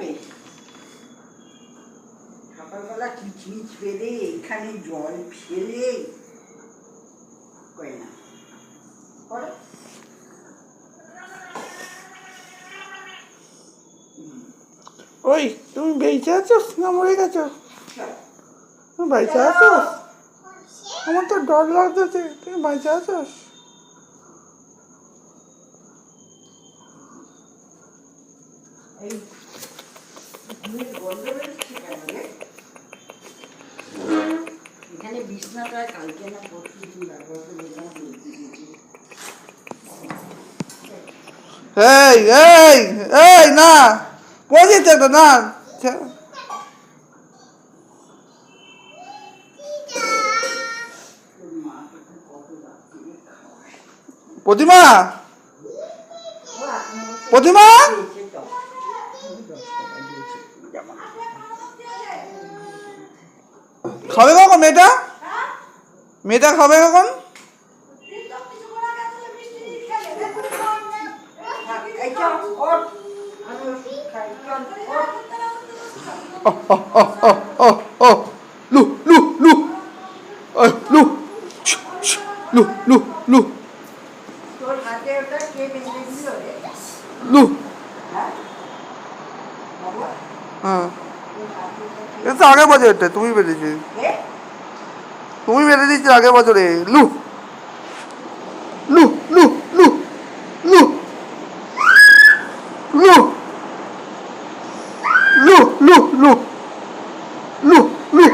থাকে সকালবেলা কিচমিচ ফেলে এখানে জল ফেলে করে না করে ওই তুমি বেঁচে আছো না মরে গেছো? তুমি বেঁচে আছো? আমার তো ডর লাগতেছে। তুমি বেঁচে আছো? এখানে বিছনাটা কালকে না প্রতিদিন ব্যবহার করে এই এই এই না পড়ে যেতে তো না। প্রতিমা প্রতিমা খাবে কখন মেয়েটা? মেয়েটা খাবে কখন? লু লু লু লু লু লু লু লু হ্যাঁ এটা তো আগের বছর, এটা তুমি বেঁধেছি, তুমি বেঁধে দিচ্ছ আগের বছরে। লু লু লু লু লু লু লু লু লু লু লু